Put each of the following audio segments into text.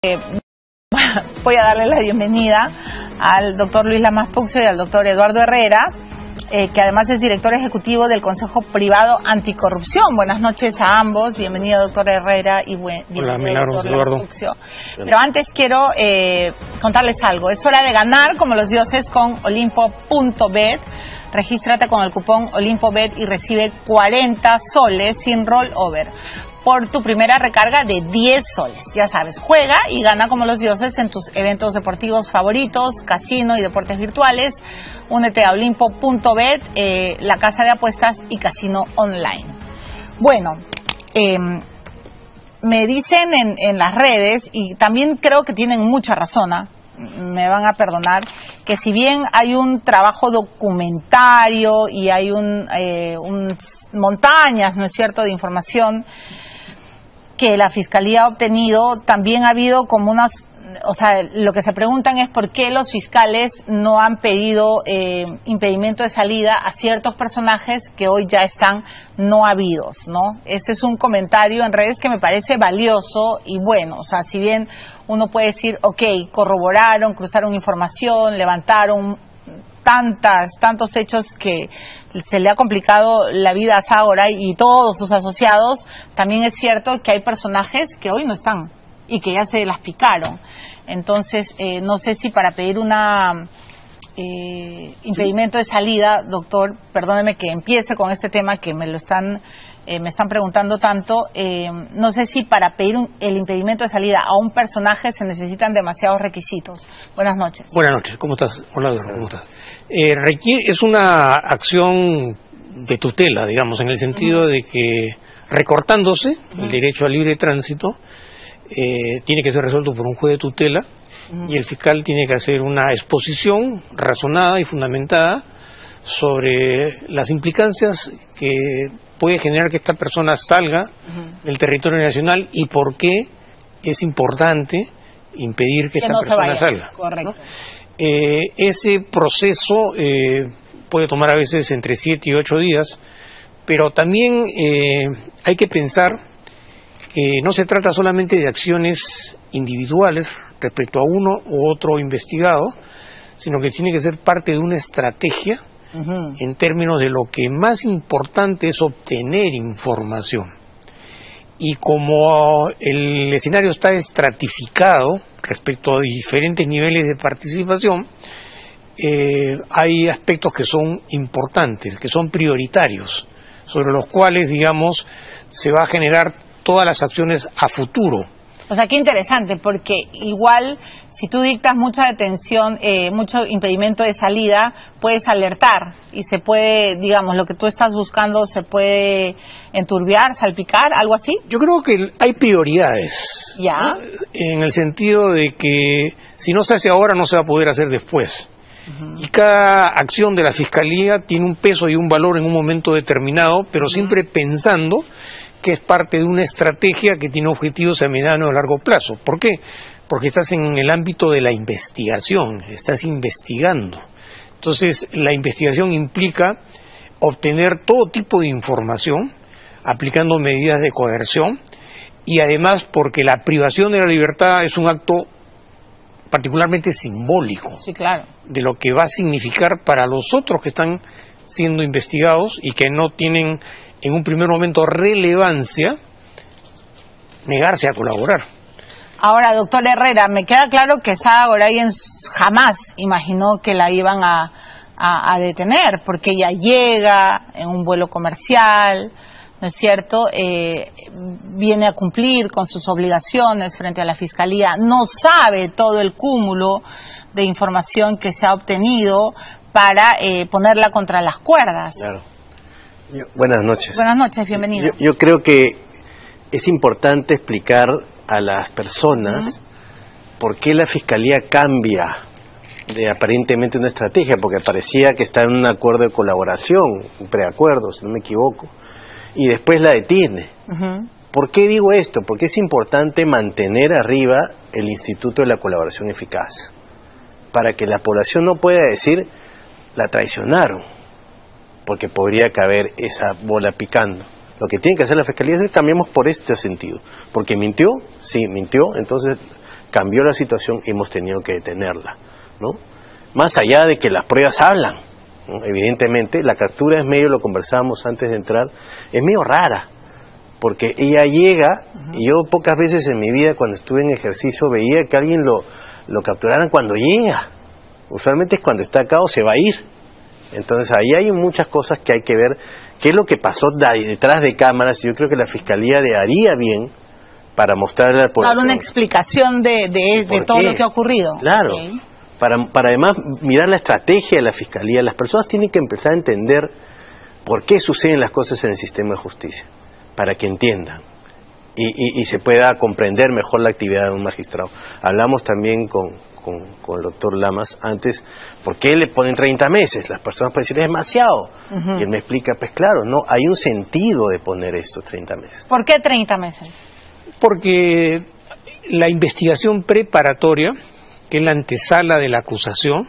Voy a darle la bienvenida al doctor Luis Lamas Puccio y al doctor Eduardo Herrera, que además es director ejecutivo del Consejo Privado Anticorrupción. Buenas noches a ambos. Bienvenido, doctor Herrera, y bienvenido, doctor Lamas Puccio. Pero antes quiero contarles algo. Es hora de ganar como los dioses con Olimpo.bet. Regístrate con el cupón OlimpoBet y recibe 40 soles sin rollover por tu primera recarga de 10 soles. Ya sabes, juega y gana como los dioses en tus eventos deportivos favoritos, casino y deportes virtuales. Únete a Olimpo.bet, la casa de apuestas y casino online. Bueno, me dicen en las redes, y también creo que tienen mucha razón, me van a perdonar, que si bien hay un trabajo documentario y hay montañas, ¿no es cierto?, de información que la Fiscalía ha obtenido, también ha habido como lo que se preguntan es por qué los fiscales no han pedido impedimento de salida a ciertos personajes que hoy ya están no habidos, ¿no? Este es un comentario en redes que me parece valioso y bueno, si bien uno puede decir, ok, corroboraron, cruzaron información, levantaron tantos hechos que se le ha complicado la vida a Ságora y todos sus asociados, también es cierto que hay personajes que hoy no están y que ya se las picaron. Entonces, no sé si para pedir impedimento de salida, doctor, perdóneme que empiece con este tema que me están preguntando tanto, no sé si para pedir el impedimento de salida a un personaje se necesitan demasiados requisitos. Buenas noches. Buenas noches, ¿cómo estás? Hola, ¿cómo estás? Es una acción de tutela, digamos, en el sentido de que recortándose el derecho al libre tránsito, tiene que ser resuelto por un juez de tutela y el fiscal tiene que hacer una exposición razonada y fundamentada sobre las implicancias que puede generar que esta persona salga del territorio nacional y por qué es importante impedir que esta persona salga. Correcto. ¿No? Ese proceso puede tomar a veces entre 7 y 8 días, pero también hay que pensar que no se trata solamente de acciones individuales respecto a uno u otro investigado, sino que tiene que ser parte de una estrategia en términos de lo que más importante es obtener información. Y como el escenario está estratificado respecto a diferentes niveles de participación, hay aspectos que son importantes, que son prioritarios, sobre los cuales, digamos, se va a generar todas las acciones a futuro. O sea, qué interesante, porque igual si tú dictas mucha detención, mucho impedimento de salida, puedes alertar y se puede, digamos, lo que tú estás buscando se puede enturbiar, salpicar, algo así. Yo creo que hay prioridades, ¿ya? ¿no? En el sentido de que si no se hace ahora no se va a poder hacer después. Y cada acción de la Fiscalía tiene un peso y un valor en un momento determinado, pero siempre pensando que es parte de una estrategia que tiene objetivos a mediano o largo plazo. ¿Por qué? Porque estás en el ámbito de la investigación, estás investigando. Entonces, la investigación implica obtener todo tipo de información, aplicando medidas de coerción, y además porque la privación de la libertad es un acto particularmente simbólico. Sí, claro. De lo que va a significar para los otros que están siendo investigados y que no tienen en un primer momento relevancia, negarse a colaborar. Ahora, doctor Herrera, me queda claro que Ságora jamás imaginó que la iban a detener, porque ella llega en un vuelo comercial, ¿no es cierto? Viene a cumplir con sus obligaciones frente a la Fiscalía, no sabe todo el cúmulo de información que se ha obtenido para ponerla contra las cuerdas. Claro. Buenas noches. Buenas noches, bienvenido. Yo creo que es importante explicar a las personas por qué la Fiscalía cambia de aparentemente una estrategia, porque parecía que está en un acuerdo de colaboración, un preacuerdo, si no me equivoco, y después la detiene. ¿Por qué digo esto? Porque es importante mantener arriba el Instituto de la Colaboración Eficaz, para que la población no pueda decir, la traicionaron, porque podría caber esa bola picando. Lo que tiene que hacer la Fiscalía es que cambiemos por este sentido. Porque mintió, sí, mintió, entonces cambió la situación y hemos tenido que detenerla, ¿no? Más allá de que las pruebas hablan, ¿no? Evidentemente, la captura es medio, lo conversábamos antes de entrar, es medio rara, porque ella llega, y yo pocas veces en mi vida cuando estuve en ejercicio veía que alguien lo capturaran cuando llega. Usualmente es cuando está acá o se va a ir. Entonces ahí hay muchas cosas que hay que ver, qué es lo que pasó detrás de cámaras, y yo creo que la Fiscalía le haría bien para mostrarle al pueblo. Dar una explicación de todo lo que ha ocurrido. Claro, okay. Para además mirar la estrategia de la Fiscalía. Las personas tienen que empezar a entender por qué suceden las cosas en el sistema de justicia, para que entiendan y se pueda comprender mejor la actividad de un magistrado. Hablamos también con el doctor Lamas antes, ¿por qué le ponen 30 meses? Las personas pueden decir, es demasiado. Y él me explica, pues claro, no, hay un sentido de poner estos 30 meses. ¿Por qué 30 meses? Porque la investigación preparatoria, que es la antesala de la acusación,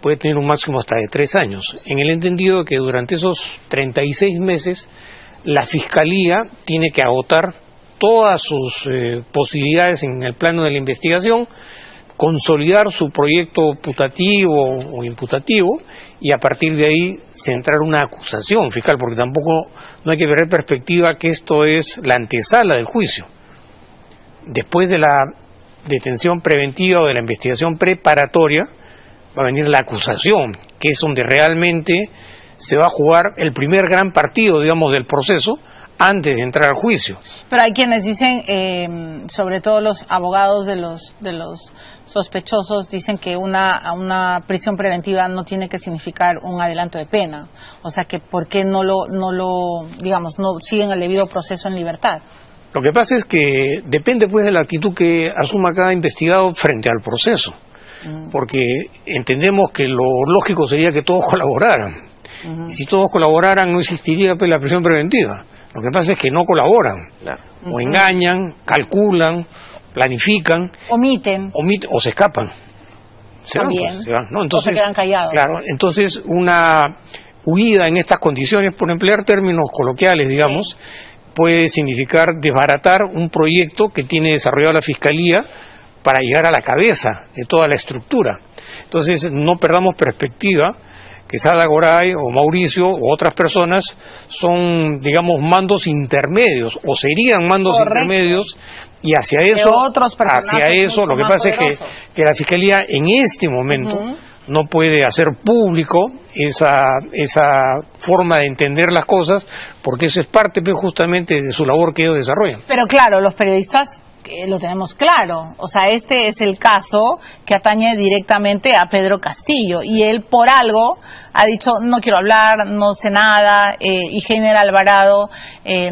puede tener un máximo hasta de 3 años, en el entendido de que durante esos 36 meses la Fiscalía tiene que agotar todas sus posibilidades en el plano de la investigación, consolidar su proyecto putativo o imputativo y a partir de ahí centrar una acusación fiscal, porque tampoco no hay que perder perspectiva que esto es la antesala del juicio. Después de la detención preventiva o de la investigación preparatoria va a venir la acusación, que es donde realmente se va a jugar el primer gran partido, digamos, del proceso antes de entrar al juicio. Pero hay quienes dicen, sobre todo los abogados de los sospechosos, dicen que una prisión preventiva no tiene que significar un adelanto de pena. O sea, que ¿por qué no siguen el debido proceso en libertad? Lo que pasa es que depende pues de la actitud que asuma cada investigado frente al proceso. Porque entendemos que lo lógico sería que todos colaboraran. Y si todos colaboraran no existiría pues la prisión preventiva. Lo que pasa es que no colaboran, o engañan, calculan, planifican, omiten o se escapan. Se van, ¿no? Entonces, o se quedan callados. Claro, entonces una huida en estas condiciones, por emplear términos coloquiales, digamos, puede significar desbaratar un proyecto que tiene desarrollado la Fiscalía para llegar a la cabeza de toda la estructura. Entonces no perdamos perspectiva que Sada Goray o Mauricio o otras personas son, digamos, mandos intermedios o serían mandos intermedios, y hacia eso lo que pasa es que la Fiscalía en este momento no puede hacer público esa forma de entender las cosas, porque eso es parte pues, justamente de su labor que ellos desarrollan. Pero claro, los periodistas lo tenemos claro, o sea, este es el caso que atañe directamente a Pedro Castillo, y él por algo ha dicho, no quiero hablar, no sé nada, y Heiner Alvarado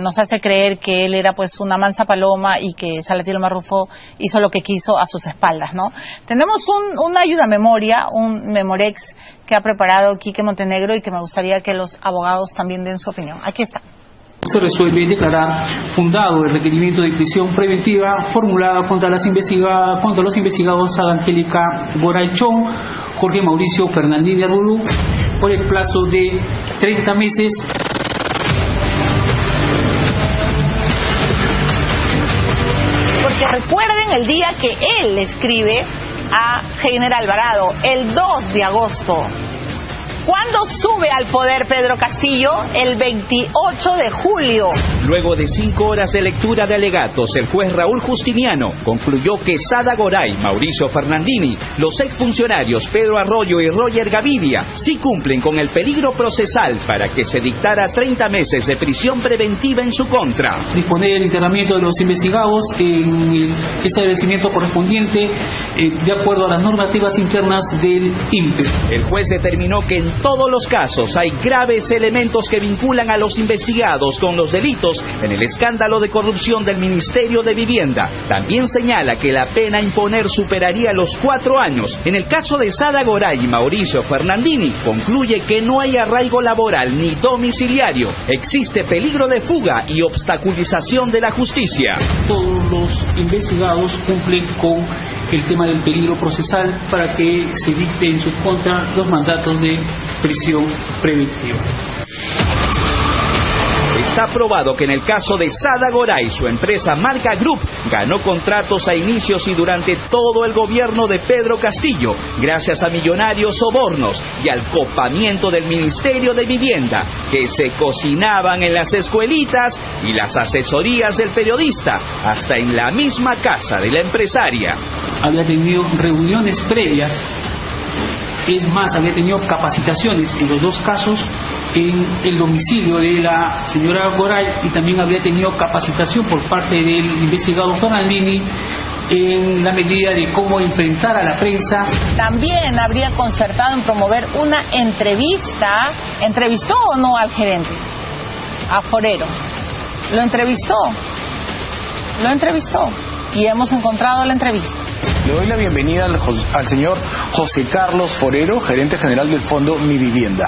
nos hace creer que él era pues una mansa paloma y que Salatiel Marrufo hizo lo que quiso a sus espaldas, ¿no? Tenemos una ayuda memoria, un Memorex que ha preparado Quique Montenegro y que me gustaría que los abogados también den su opinión. Aquí está. Se resuelve declarar fundado el requerimiento de prisión preventiva formulada contra los investigados Sada Angélica Goray Chong, Jorge Mauricio Fernandini Arburú, por el plazo de 30 meses. Porque recuerden el día que él le escribe a Heiner Alvarado, el 2 de agosto. ¿Cuándo sube al poder Pedro Castillo? El 28 de julio. Luego de 5 horas de lectura de alegatos, el juez Raúl Justiniano concluyó que Sada Goray, Mauricio Fernandini, los exfuncionarios Pedro Arroyo y Roger Gavidia sí cumplen con el peligro procesal para que se dictara 30 meses de prisión preventiva en su contra. Disponer el internamiento de los investigados en el establecimiento correspondiente de acuerdo a las normativas internas del INPE. El juez determinó que en todos los casos hay graves elementos que vinculan a los investigados con los delitos en el escándalo de corrupción del Ministerio de Vivienda. También señala que la pena a imponer superaría los 4 años. En el caso de Sada Goray y Mauricio Fernandini, concluye que no hay arraigo laboral ni domiciliario. Existe peligro de fuga y obstaculización de la justicia. Todos los investigados cumplen con el tema del peligro procesal para que se dicte en su contra los mandatos de prisión preventiva. está probado que en el caso de Sada Goray, su empresa Marca Group ganó contratos a inicios y durante todo el gobierno de Pedro Castillo, gracias a millonarios sobornos y al copamiento del Ministerio de Vivienda, que se cocinaban en las escuelitas y las asesorías del periodista, hasta en la misma casa de la empresaria. Había tenido reuniones previas, es más, había tenido capacitaciones en los dos casos en el domicilio de la señora Goray, y también había tenido capacitación por parte del investigado Fernandini en la medida de cómo enfrentar a la prensa. También habría concertado en promover una entrevista. ¿Entrevistó o no al gerente? A Forero. Lo entrevistó. Y hemos encontrado la entrevista. Le doy la bienvenida al señor José Carlos Forero, gerente general del fondo Mi Vivienda.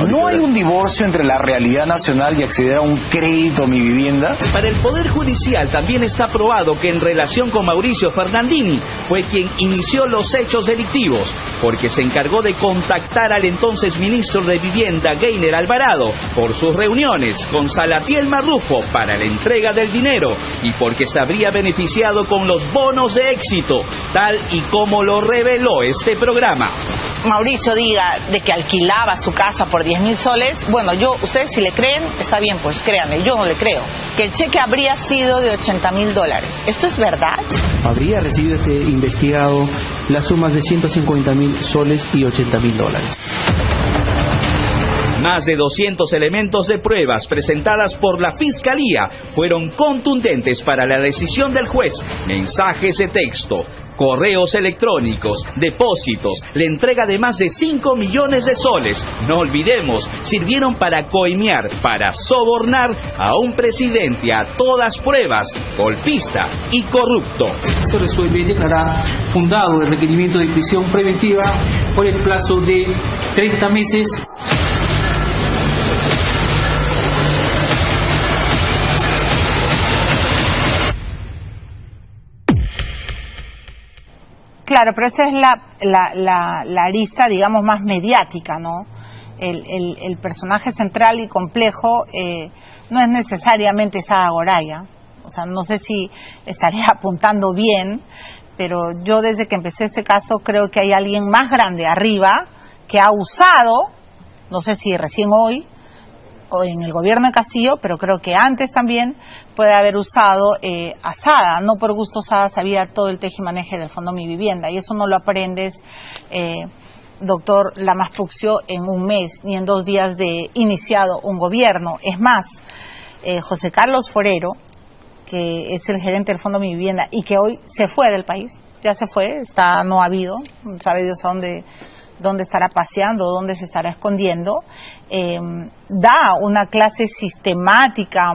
¿No hay un divorcio entre la realidad nacional y acceder a un crédito Mi Vivienda? Para el Poder Judicial también está probado que en relación con Mauricio Fernandini fue quien inició los hechos delictivos, porque se encargó de contactar al entonces ministro de Vivienda, Geiner Alvarado, por sus reuniones con Salatiel Marrufo para la entrega del dinero y porque se habría beneficiado con los bonos de éxito, tal y como lo reveló este programa. Mauricio diga de que alquilaba su casa por 10.000 soles, bueno, ustedes si le creen, está bien, pues créanme, yo no le creo. Que el cheque habría sido de $80.000. ¿Esto es verdad? Habría recibido este investigado las sumas de 150.000 soles y $80.000. Más de 200 elementos de pruebas presentadas por la Fiscalía fueron contundentes para la decisión del juez. Mensajes de texto, correos electrónicos, depósitos, la entrega de más de 5 millones de soles. No olvidemos, sirvieron para coimear, para sobornar a un presidente a todas pruebas, golpista y corrupto. Se resuelve declarar fundado el requerimiento de prisión preventiva por el plazo de 30 meses. Claro, pero esta es la arista, digamos, más mediática, ¿no? El personaje central y complejo no es necesariamente Sada Goray. O sea, no sé si estaré apuntando bien, pero yo desde que empecé este caso creo que hay alguien más grande arriba que ha usado, no sé si recién hoy, o en el gobierno de Castillo, pero creo que antes también puede haber usado a Sada. No por gusto Sada sabía todo el tejimaneje del Fondo Mi Vivienda, y eso no lo aprendes, doctor Lamas Puccio, en un mes ni en 2 días de iniciado un gobierno. Es más, José Carlos Forero, que es el gerente del Fondo Mi Vivienda y que hoy se fue del país, ya se fue, no ha habido, sabe Dios a dónde estará paseando, dónde se estará escondiendo, da una clase sistemática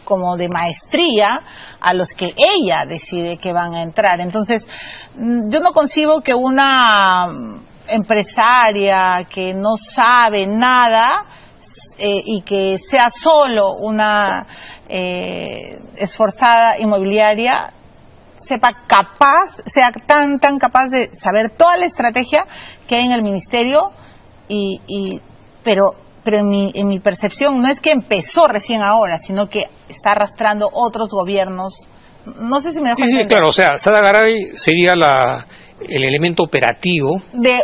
como de maestría a los que ella decide que van a entrar. Entonces, yo no concibo que una empresaria que no sabe nada y que sea solo una esforzada inmobiliaria sea tan capaz de saber toda la estrategia que hay en el ministerio, pero en mi percepción no es que empezó recién ahora, sino que está arrastrando otros gobiernos. No sé si me dejo entender. Sí, claro, o sea, Sada Goray sería el elemento operativo de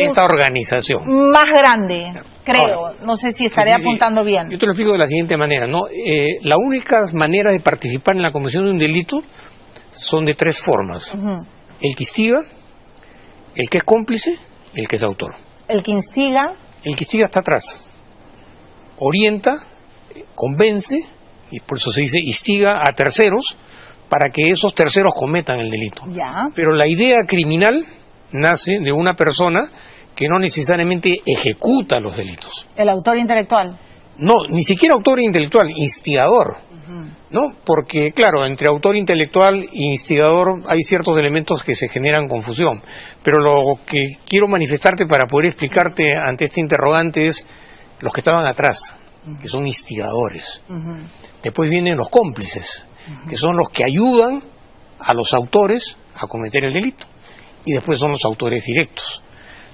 esta organización más grande, creo. Ahora, no sé si estaré apuntando bien. Yo te lo explico de la siguiente manera, ¿no? La única manera de participar en la comisión de un delito son de 3 formas. El que instiga, el que es cómplice, el que es autor. El que instiga está atrás. Orienta, convence, y por eso se dice instiga a terceros para que esos terceros cometan el delito. Ya. Pero la idea criminal nace de una persona que no necesariamente ejecuta los delitos. El autor intelectual. No, ni siquiera autor intelectual, instigador. ¿No? Porque, claro, entre autor intelectual e instigador hay ciertos elementos que se generan confusión. Pero lo que quiero manifestarte para poder explicarte ante este interrogante es los que estaban atrás, que son instigadores. Después vienen los cómplices, que son los que ayudan a los autores a cometer el delito. Y después son los autores directos.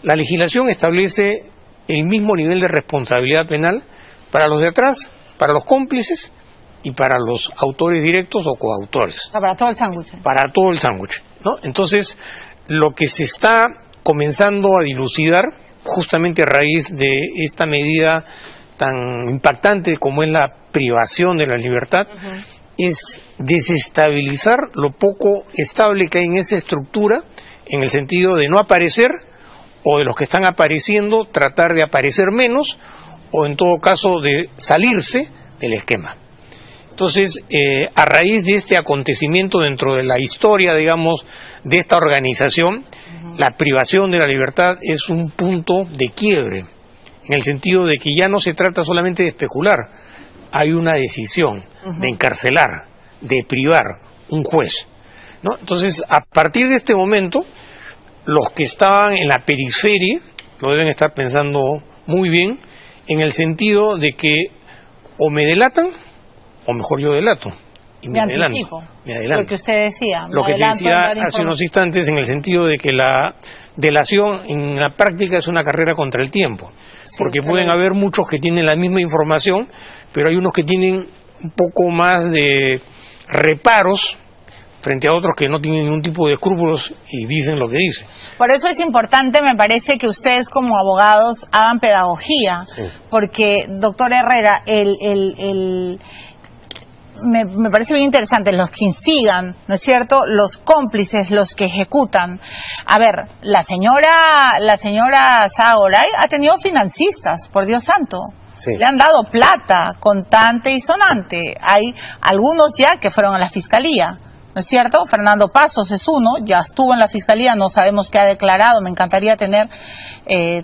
La legislación establece el mismo nivel de responsabilidad penal para los de atrás para los cómplices y para los autores directos o coautores. Para todo el sándwich. Para todo el sándwich, ¿no? Entonces, lo que se está comenzando a dilucidar, justamente a raíz de esta medida tan impactante como es la privación de la libertad, es desestabilizar lo poco estable que hay en esa estructura, en el sentido de no aparecer, o de los que están apareciendo, tratar de aparecer menos, o en todo caso de salirse del esquema. Entonces, a raíz de este acontecimiento dentro de la historia, digamos, de esta organización, la privación de la libertad es un punto de quiebre, en el sentido de que ya no se trata solamente de especular, hay una decisión de encarcelar, de privar un juez, ¿no? Entonces, a partir de este momento, los que estaban en la periferia lo deben estar pensando muy bien, en el sentido de que o me delatan, o mejor yo delato. Y me adelanto. Lo que usted decía. Lo que decía hace unos instantes, en el sentido de que la delación en la práctica es una carrera contra el tiempo. Sí, porque pueden haber muchos que tienen la misma información, pero hay unos que tienen un poco más de reparos frente a otros que no tienen ningún tipo de escrúpulos y dicen lo que dicen. Por eso es importante, me parece, que ustedes como abogados hagan pedagogía, porque, doctor Herrera, me parece bien interesante, los que instigan, ¿no es cierto?, los cómplices, los que ejecutan. A ver, la señora Sada Goray ha tenido financistas, por Dios santo. Sí. Le han dado plata, contante y sonante. Hay algunos ya que fueron a la fiscalía, ¿no es cierto? Fernando Pasos es uno, ya estuvo en la fiscalía, no sabemos qué ha declarado, me encantaría tener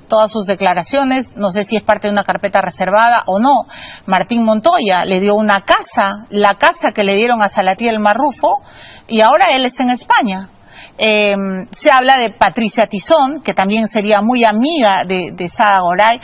todas sus declaraciones, no sé si es parte de una carpeta reservada o no. Martín Montoya le dio una casa, la casa que le dieron a Salatiel Marrufo, y ahora él está en España. Se habla de Patricia Tizón, que también sería muy amiga de Sada Goray.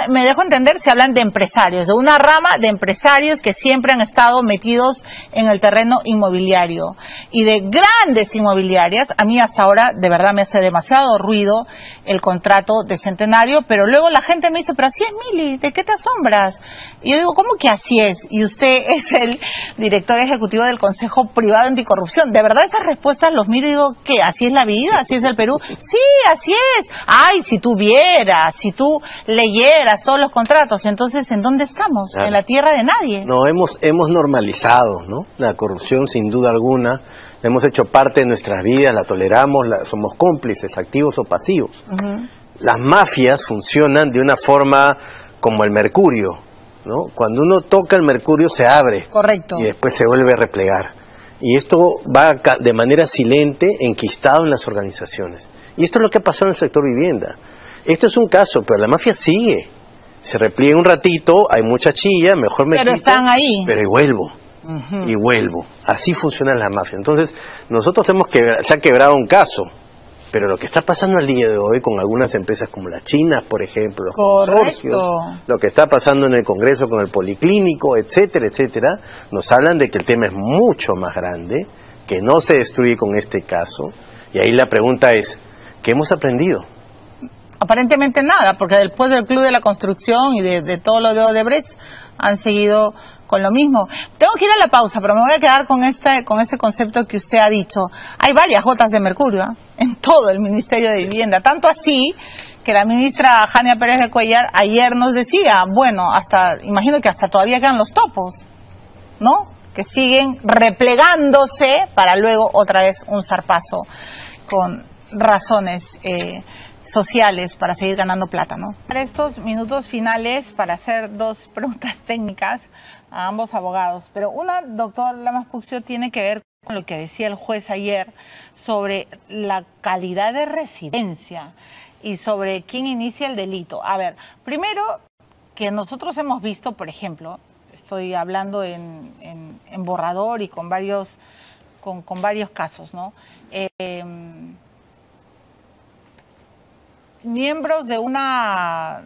Me dejo entender, se hablan de empresarios, de una rama de empresarios que siempre han estado metidos en el terreno inmobiliario y de grandes inmobiliarias. A mí hasta ahora de verdad me hace demasiado ruido el contrato de Centenario, pero luego la gente me dice, pero así es, Mili, ¿de qué te asombras? Y yo digo, ¿cómo que así es? Y usted es el director ejecutivo del Consejo Privado Anticorrupción. De verdad esas respuestas los miro y digo, ¿qué? ¿Así es la vida? ¿Así es el Perú? Sí, así es. Ay, si tú vieras, si tú leyeras todos los contratos, entonces, ¿en dónde estamos? Claro. En la tierra de nadie. No, hemos normalizado, ¿no?, la corrupción, sin duda alguna. La hemos hecho parte de nuestras vidas, la toleramos, somos cómplices, activos o pasivos. Las mafias funcionan de una forma como el mercurio, ¿no? Cuando uno toca el mercurio se abre. Correcto. Y después se vuelve a replegar. Y esto va de manera silente, enquistado en las organizaciones. Y esto es lo que ha pasado en el sector vivienda. Esto es un caso, pero la mafia sigue. Se repliega un ratito, hay mucha chilla, mejor me quito. Pero están ahí. Pero y vuelvo. Y vuelvo. Así funciona la mafia. Entonces, nosotros se ha quebrado un caso. Pero lo que está pasando al día de hoy con algunas empresas como las chinas, por ejemplo, los consorcios, lo que está pasando en el Congreso con el Policlínico, etcétera, etcétera, nos hablan de que el tema es mucho más grande, que no se destruye con este caso. Y ahí la pregunta es, ¿qué hemos aprendido? Aparentemente nada, porque después del Club de la Construcción y de todo lo de Odebrecht han seguido con lo mismo. Tengo que ir a la pausa, pero me voy a quedar con este concepto que usted ha dicho. Hay varias gotas de mercurio en todo el Ministerio de Vivienda, tanto así que la ministra Jania Pérez de Cuellar ayer nos decía, bueno, imagino que hasta todavía quedan los topos, ¿no?, que siguen replegándose para luego otra vez un zarpazo con razones sociales para seguir ganando plata, ¿no? Para estos minutos finales, para hacer dos preguntas técnicas a ambos abogados, pero una, doctor Lamas Puccio, tiene que ver con lo que decía el juez ayer sobre la calidad de residencia y sobre quién inicia el delito. A ver, primero, que nosotros hemos visto, por ejemplo, estoy hablando en borrador y con varios casos, ¿no? Miembros de una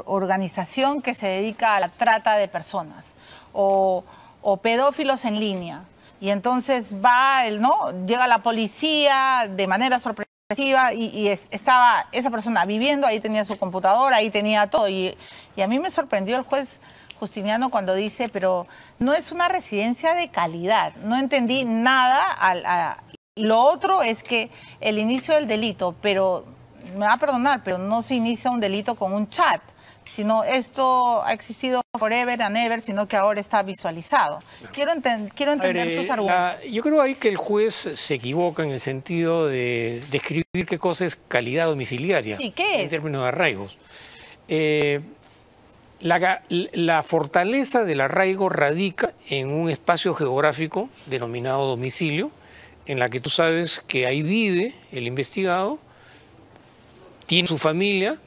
organización que se dedica a la trata de personas o pedófilos en línea, y entonces llega la policía de manera sorpresiva y estaba esa persona viviendo, ahí tenía su computadora, ahí tenía todo, y a mí me sorprendió el juez Justiniano cuando dice, pero no es una residencia de calidad. No entendí nada. Y lo otro es que el inicio del delito, pero me va a perdonar, pero no se inicia un delito con un chat, sino esto ha existido forever and ever, sino que ahora está visualizado. Quiero entender sus argumentos. Yo creo ahí que el juez se equivoca en el sentido de describir qué cosa es calidad domiciliaria. Sí, ¿qué es? En términos de arraigos. La fortaleza del arraigo radica en un espacio geográfico denominado domicilio, en la que tú sabes que ahí vive el investigado, tiene su familia,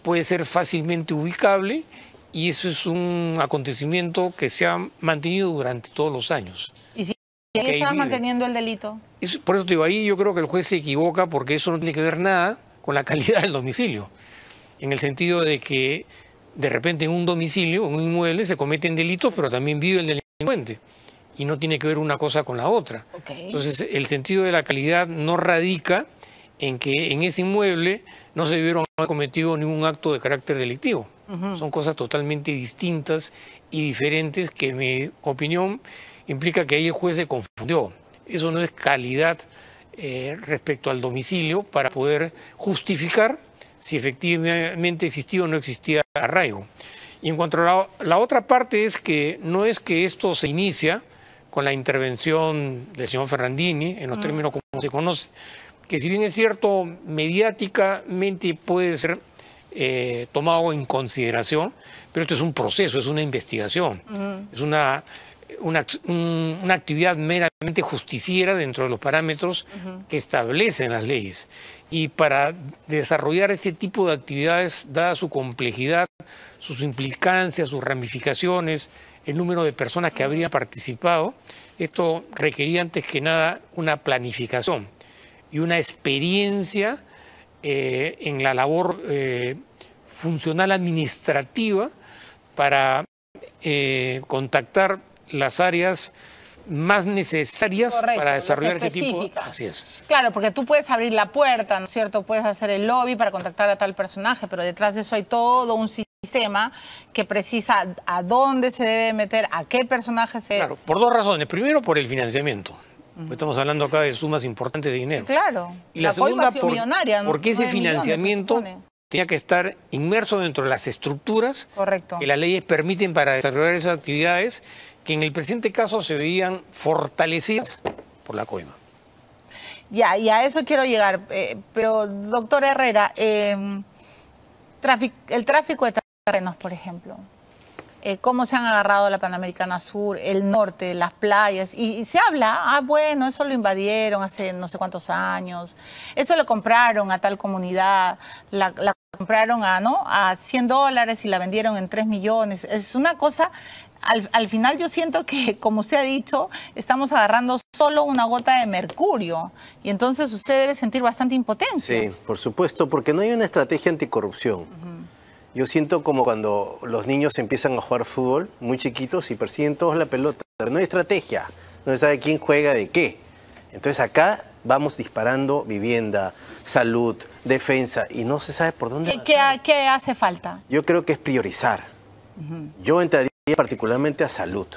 puede ser fácilmente ubicable, y eso es un acontecimiento que se ha mantenido durante todos los años. ¿Y si ahí está manteniendo el delito? Por eso te digo, ahí yo creo que el juez se equivoca, porque eso no tiene que ver nada con la calidad del domicilio, en el sentido de que de repente en un domicilio, en un inmueble, se cometen delitos, pero también vive el delincuente, y no tiene que ver una cosa con la otra. Okay. Entonces, el sentido de la calidad no radica en que en ese inmueble no se debieron haber cometido ningún acto de carácter delictivo. Son cosas totalmente distintas y diferentes que, en mi opinión, implica que ahí el juez se confundió. Eso no es calidad respecto al domicilio para poder justificar si efectivamente existía o no existía arraigo. Y en cuanto a la otra parte, es que no es que esto se inicia con la intervención del señor Fernandini, en los términos como se conoce, que si bien es cierto, mediáticamente puede ser tomado en consideración, pero esto es un proceso, es una investigación, es una actividad meramente justiciera dentro de los parámetros que establecen las leyes. Y para desarrollar este tipo de actividades, dada su complejidad, sus implicancias, sus ramificaciones, el número de personas que habrían participado, esto requería antes que nada una planificación y una experiencia en la labor funcional administrativa para contactar las áreas más necesarias. Correcto, para desarrollar este tipo. específicas. Así es. Claro, porque tú puedes abrir la puerta, ¿no es cierto? Puedes hacer el lobby para contactar a tal personaje, pero detrás de eso hay todo un sistema que precisa a dónde se debe meter, a qué personaje se... Claro, por dos razones. Primero, por el financiamiento. Estamos hablando acá de sumas importantes de dinero. Sí, claro. Y la segunda, millonaria, porque ese 9 millones, financiamiento se supone. tenía que estar inmerso dentro de las estructuras Correcto. que las leyes permiten para desarrollar esas actividades, que en el presente caso se veían fortalecidas por la COIMA. Ya, y a eso quiero llegar. Pero, doctor Herrera, el tráfico de terrenos, por ejemplo, cómo se han agarrado la Panamericana Sur, el norte, las playas, y se habla, bueno, eso lo invadieron hace no sé cuántos años, eso lo compraron a tal comunidad, la compraron a $100 y la vendieron en 3 millones. Es una cosa, al final yo siento que, como usted ha dicho, estamos agarrando solo una gota de mercurio, y entonces usted debe sentir bastante impotencia. Sí, por supuesto, porque no hay una estrategia anticorrupción. Yo siento como cuando los niños empiezan a jugar fútbol muy chiquitos y persiguen todos la pelota, pero no hay estrategia, no se sabe quién juega de qué. Entonces acá vamos disparando vivienda, salud, defensa, y no se sabe por dónde. ¿Qué hace falta? Yo creo que es priorizar. Yo entraría particularmente a salud,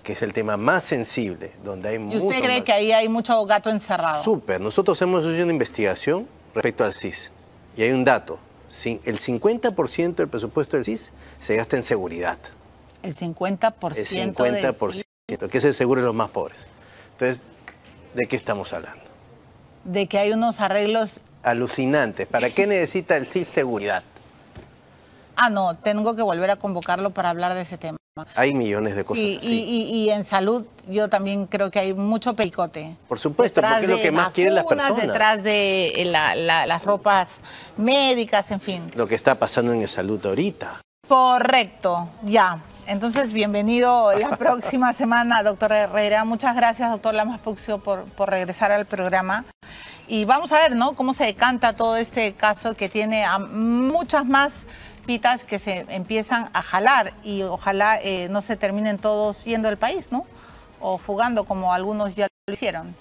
que es el tema más sensible, donde hay mucho. ¿Y usted cree que ahí hay mucho gato encerrado? Súper. Nosotros hemos hecho una investigación respecto al CIS, y hay un dato. El 50% del presupuesto del CIS se gasta en seguridad. El 50%. El 50%, que es el seguro de los más pobres. Entonces, ¿de qué estamos hablando? De que hay unos arreglos... alucinantes. ¿Para qué necesita el CIS seguridad? No, tengo que volver a convocarlo para hablar de ese tema. Hay millones de cosas así. Y en salud yo también creo que hay mucho pericote. Por supuesto, porque es lo que más quieren las personas. Detrás de las ropas médicas, en fin. Lo que está pasando en el salud ahorita. Correcto, ya. Entonces, bienvenido la próxima semana, doctor Herrera. Muchas gracias, doctor Lamas Puccio, por regresar al programa. Y vamos a ver, ¿no?, cómo se decanta todo este caso que tiene a muchas más pitas que se empiezan a jalar, y ojalá no se terminen todos yendo del país, ¿no?, o fugando como algunos ya lo hicieron.